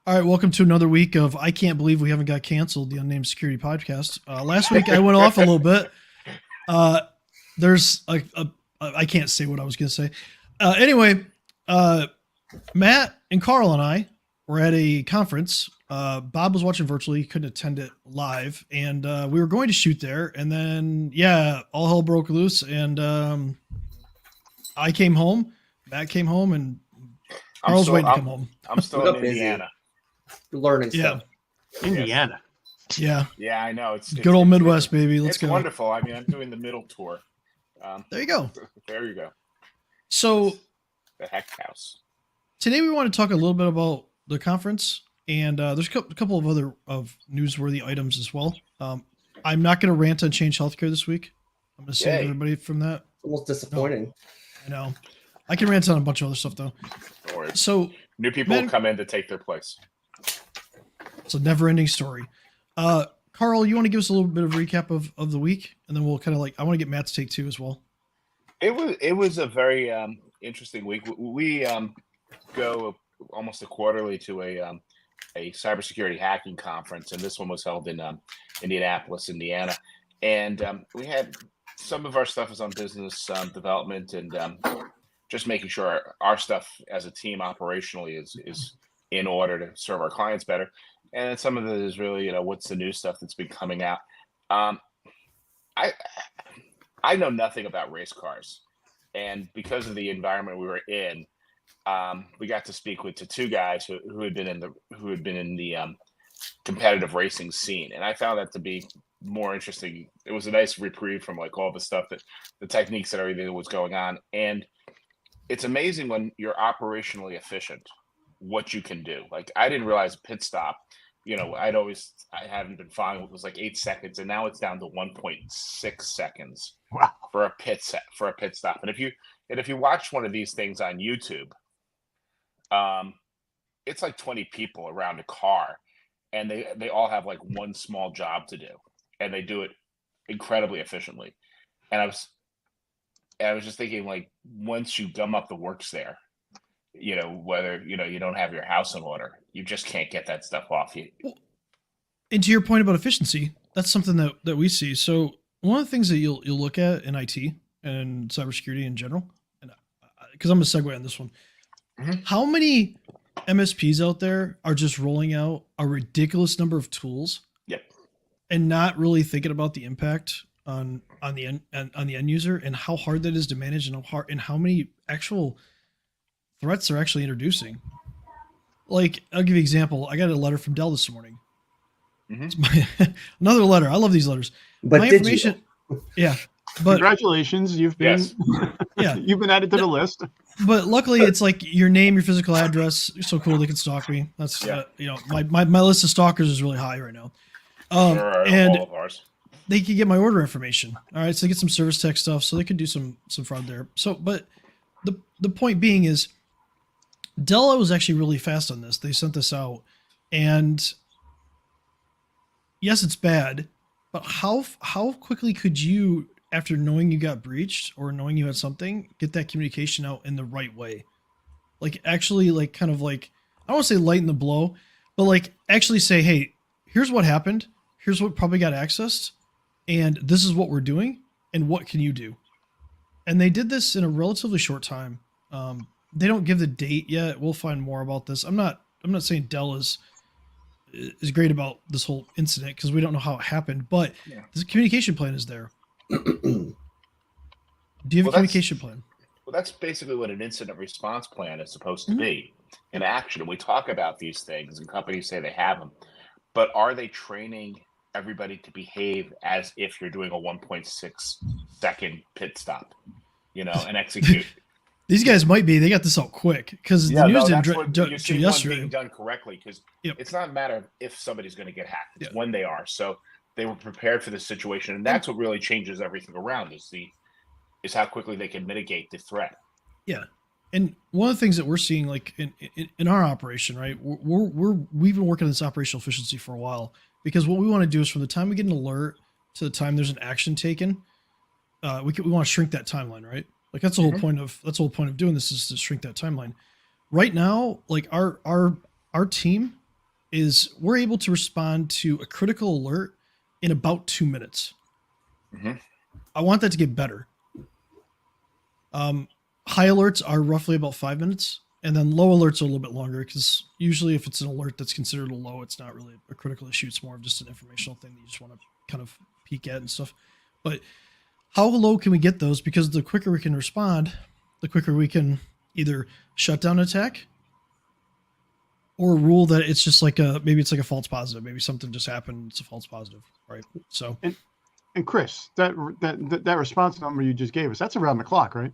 All right, welcome to another week of I Can't Believe We Haven't Got Canceled, the Unnamed Security Podcast. Last week I went off a little bit. Uh, there's I can't say what I was going to say. Anyway, Matt and Carl and I were at a conference. Bob was watching virtually, he couldn't attend it live, and we were going to shoot there. And then, all hell broke loose, and I came home, Matt came home, and Carl's waiting to come home. I'm still in Indiana. Learning stuff. Indiana. Yeah. Yeah, I know. It's good old Midwest, baby. Let's go. It's wonderful. I mean, I'm doing the middle tour. There you go. There you go. So the Heck House. Today we want to talk a little bit about the conference, and there's a couple of other newsworthy items as well. I'm not going to rant on Change Healthcare this week. I'm going to save everybody from that. Almost disappointing. I know. I can rant on a bunch of other stuff though. Don't worry. So new people will come in to take their place. It's a never-ending story. Carl, you want to give us a little bit of a recap of the week, and then we'll kind of I want to get Matt's take too as well. It was a very interesting week. We go almost quarterly to a cybersecurity hacking conference, and this one was held in Indianapolis, Indiana. And we had some of our stuff is on business development and just making sure our stuff as a team operationally is in order to serve our clients better. And then some of it is really, what's the new stuff that's been coming out. I know nothing about race cars, and because of the environment we were in, we got to speak with two guys who had been in the competitive racing scene, and I found that to be more interesting. It was a nice reprieve from all the stuff the techniques and everything that was going on, and it's amazing when you're operationally efficient what you can do. I didn't realize a pit stop. I hadn't been following. It was 8 seconds, and now it's down to 1.6 seconds. Wow. For a pit stop. And if you watch one of these things on YouTube, it's 20 people around a car, and they all have one small job to do, and they do it incredibly efficiently. And I was just thinking, once you gum up the works there, whether you don't have your house in order, you just can't get that stuff off you. And to your point about efficiency, that's something that we see. So one of the things that you'll look at in IT and cybersecurity in general, and because I'm going to segue on this one, how many MSPs out there are just rolling out a ridiculous number of tools, and not really thinking about the impact on the end user and how hard that is to manage, and how many actual threats they're actually introducing. I'll give you an example. I got a letter from Dell this morning. It's another letter. I love these letters. But my information, but congratulations, you've been you've been added to the list. But luckily, it's your name, your physical address. You're so cool they can stalk me. That's my list of stalkers is really high right now. And all of ours. They could get my order information. All right, so they get some service tech stuff, so they could do some fraud there. So, but the point being is, Dell was actually really fast on this. They sent this out, and yes, it's bad, but how quickly could you, after knowing you got breached or knowing you had something, get that communication out in the right way? Actually, I don't want to say lighten the blow, but actually say, hey, here's what happened. Here's what probably got accessed, and this is what we're doing, and what can you do? And they did this in a relatively short time. They don't give the date yet. We'll find more about this. I'm not saying Dell is great about this whole incident because we don't know how it happened, but the communication plan is there. Do you have a communication plan? Well, that's basically what an incident response plan is supposed to be in action. And we talk about these things, and companies say they have them, but are they training everybody to behave as if you're doing a 1.6 second pit stop, and execute? These guys might be. They got this out quick because the news didn't yesterday. Being done correctly, because it's not a matter of if somebody's going to get hacked; it's when they are. So they were prepared for this situation, and that's what really changes everything around. Is how quickly they can mitigate the threat. Yeah, and one of the things that we're seeing, in our operation, right? We've been working on this operational efficiency for a while, because what we want to do is from the time we get an alert to the time there's an action taken, we want to shrink that timeline, right? That's the whole point of doing this, is to shrink that timeline. Right now, our team is we're able to respond to a critical alert in about 2 minutes. Mhm. I want that to get better. High alerts are roughly about 5 minutes, and then low alerts are a little bit longer because usually if it's an alert that's considered a low, it's not really a critical issue. It's more of just an informational thing that you just want to kind of peek at and stuff. But how low can we get those? Because the quicker we can respond, the quicker we can either shut down an attack or rule that it's just like maybe it's like a false positive. Maybe something just happened. It's a false positive, right? So, and Chris, that response number you just gave us, that's around the clock, right?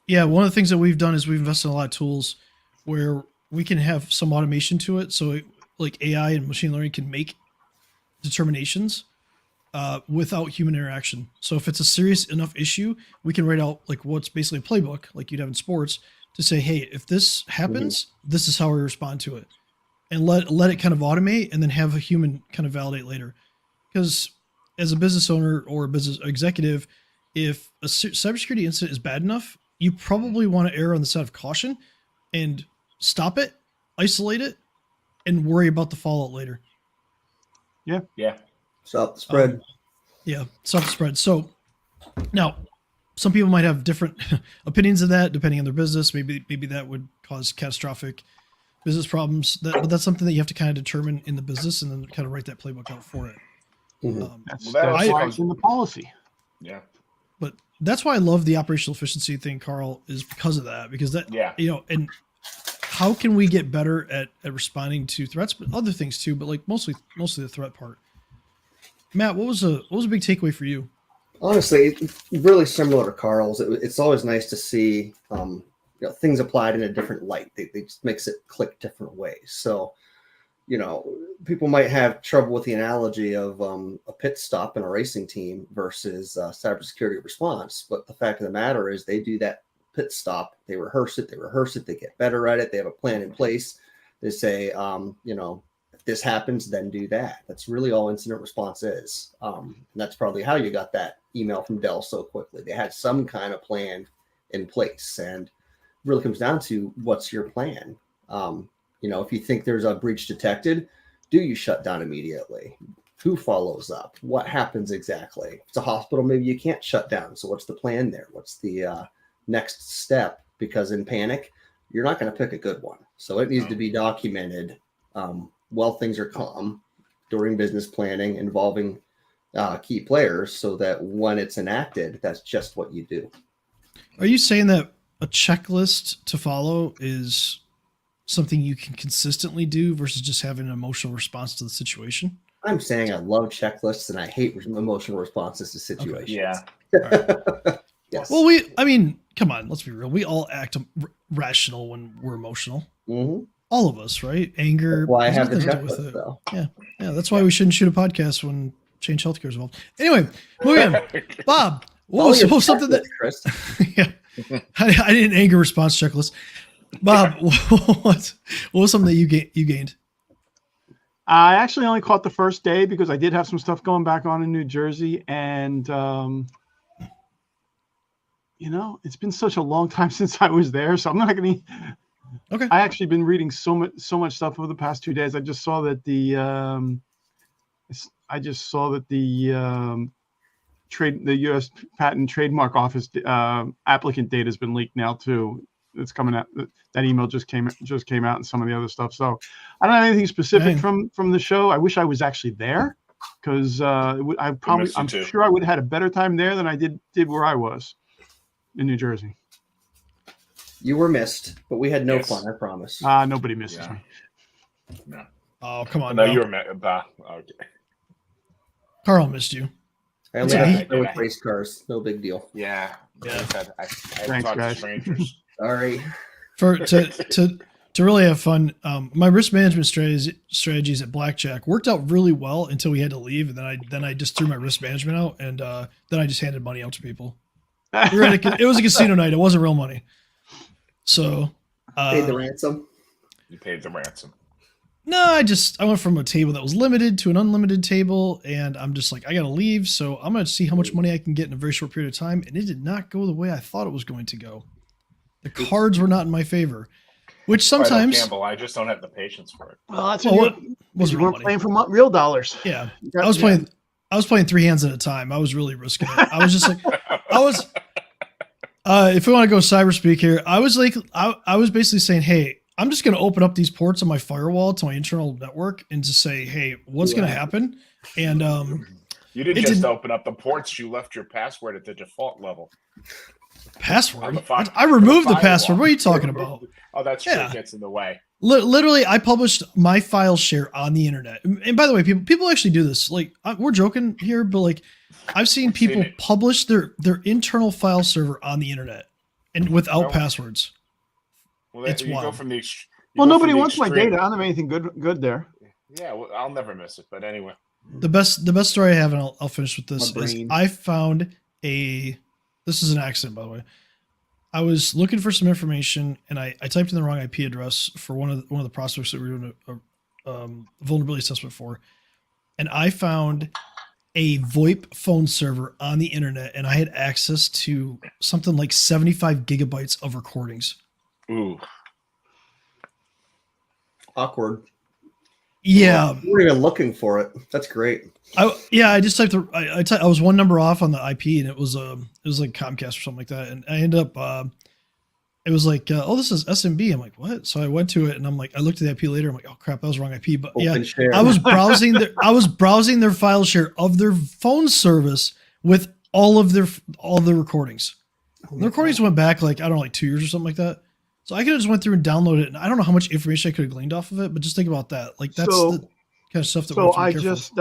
yeah. One of the things that we've done is we've invested in a lot of tools where we can have some automation to it. So like AI and machine learning can make determinations without human interaction. So if it's a serious enough issue, we can write out like what's basically a playbook, like you'd have in sports, to say, hey, if this happens, this is how we respond to it, and let it kind of automate, and then have a human kind of validate later. Because as a business owner or a business executive, if a cybersecurity incident is bad enough, you probably want to err on the side of caution and stop it, isolate it, and worry about the fallout later. Yeah. Stop the spread. Stop the spread. So now, some people might have different opinions of that depending on their business. Maybe that would cause catastrophic business problems. But that's something that you have to kind of determine in the business, and then kind of write that playbook out for it. That's why it's in the policy. Yeah. But that's why I love the operational efficiency thing, Carl, is because of that. Because that, and how can we get better at responding to threats, but other things too, but like mostly the threat part. Matt, what was a big takeaway for you? Honestly, really similar to Carl's. It's always nice to see things applied in a different light. They just makes it click different ways. So, people might have trouble with the analogy of a pit stop in a racing team versus cybersecurity response. But the fact of the matter is they do that pit stop. They rehearse it. They get better at it. They have a plan in place. They say, if this happens, then do that. That's really all incident response is. And that's probably how you got that email from Dell so quickly. They had some kind of plan in place, and it really comes down to what's your plan. If you think there's a breach detected, do you shut down immediately? Who follows up? What happens exactly? If it's a hospital, maybe you can't shut down. So what's the plan there? What's the next step? Because in panic, you're not going to pick a good one. So it needs to be documented while things are calm during business planning involving key players, so that when it's enacted, that's just what you do. Are you saying that a checklist to follow is something you can consistently do versus just having an emotional response to the situation? I'm saying I love checklists and I hate emotional responses to situations. Yeah. Right. Yes. Well, come on, let's be real. We all act rational when we're emotional. Mm-hmm. All of us, right? Anger. That's why I have the checklist, though. Yeah. That's why we shouldn't shoot a podcast when Change Healthcare is involved. Anyway, moving on. Bob, what was something that? Chris? Yeah, I did an anger response checklist. Bob, what was something that you gained? I actually only caught the first day because I did have some stuff going back on in New Jersey, and it's been such a long time since I was there, so I'm not going to. Okay. I actually been reading so much stuff over the past 2 days. I just saw that the U.S. Patent and Trademark Office applicant data has been leaked now too. It's coming out. That email just came out, and some of the other stuff. So I don't have anything specific from the show. I wish I was actually there, because I'm sure I would have had a better time there than I did where I was in New Jersey. You were missed, but we had no fun, I promise. Nobody misses me. No. Oh, come on. No, you were okay. Carl missed you. I only have to with race cars. No big deal. Yeah. I Thanks, talked guys. to strangers. Sorry. To really have fun, my risk management strategies at Blackjack worked out really well until we had to leave, and then I just threw my risk management out, and then I just handed money out to people. It was a casino night. It wasn't real money. So paid the ransom. You paid the ransom. No, I went from a table that was limited to an unlimited table, and I'm just like, I gotta leave, so I'm gonna see how much money I can get in a very short period of time, and it did not go the way I thought it was going to go. The cards were not in my favor. Which I don't sometimes gamble. I just don't have the patience for it. Well, that's well, what what you wasn't real weren't money. playing for real dollars. Yeah, Yeah. I was playing 3 hands at a time. I was really risking it. I was just like, I was. If we want to go cyber speak here, I was like, I was basically saying, hey, I'm just going to open up these ports on my firewall to my internal network and just say, hey, what's going to happen? And You didn't just open up the ports. You left your password at the default level. Password? I removed the password. What are you talking about? Oh, that's true. It gets in the way. Literally, I published my file share on the internet. And by the way, people actually do this. Like, we're joking here, but like, I've seen people publish their internal file server on the internet and without passwords. Well, it's you wild. go from the. Well, nobody wants my data. I don't have anything good there. Yeah, well, I'll never miss it. But anyway, the best story I have, and I'll finish with this. Is I found this is an accident, by the way. I was looking for some information, and I typed in the wrong IP address for one of the prospects that we were doing a vulnerability assessment for, and I found a VoIP phone server on the internet, and I had access to something like 75 gigabytes of recordings. Ooh, awkward. Yeah, you weren't even looking for it. That's great. I just typed I was one number off on the IP, and it was like Comcast or something like that, and I ended up it was like oh, this is SMB. I'm like, what? So I went to it, and I'm like, I looked at the IP later. I'm like, oh crap, that was the wrong IP. But Open share. I was browsing their file share of their phone service with all the recordings. The recordings went back like, I don't know, like 2 years or something like that. So I could have just went through and downloaded it, and I don't know how much information I could have gleaned off of it, but just think about that. Like that's the kind of stuff that. So I just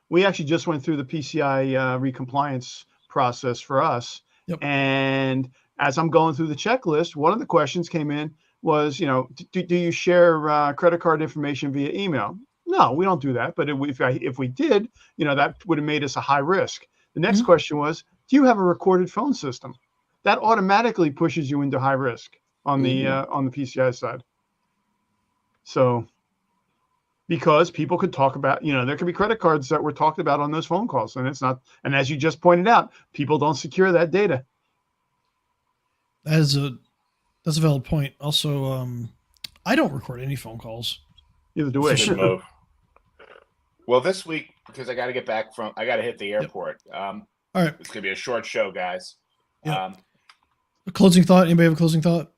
we actually just went through the PCI recompliance process for us, and as I'm going through the checklist, one of the questions came in was, do you share credit card information via email? No, we don't do that. But if we did, that would have made us a high risk. The next question was, do you have a recorded phone system? That automatically pushes you into high risk on the PCI side. So, because people could talk about, there could be credit cards that were talked about on those phone calls, and it's not. And as you just pointed out, people don't secure that data. That's a valid point. Also, I don't record any phone calls. Neither do we. Well, this week, because I got to hit the airport. All right, it's gonna be a short show, guys. A closing thought. Anybody have a closing thought?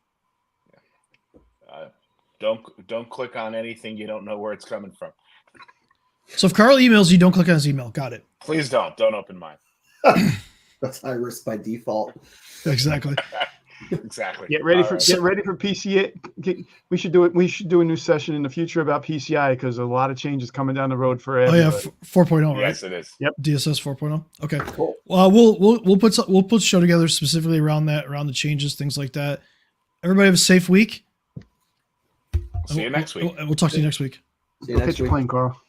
Don't click on anything you don't know where it's coming from. So if Carl emails you, don't click on his email. Got it. Please don't open mine. That's high risk by default. Exactly. Exactly. Get ready for PCI. We should do it. We should do a new session in the future about PCI because a lot of changes coming down the road for everybody. Oh yeah, 4.0, right? Yes, it is. Yep. DSS 4.0. Okay. Cool. Well, we'll put a show together specifically around the changes, things like that. Everybody have a safe week. See you next week. We'll talk to you next week. See you next Pitch your week. plane, Carl.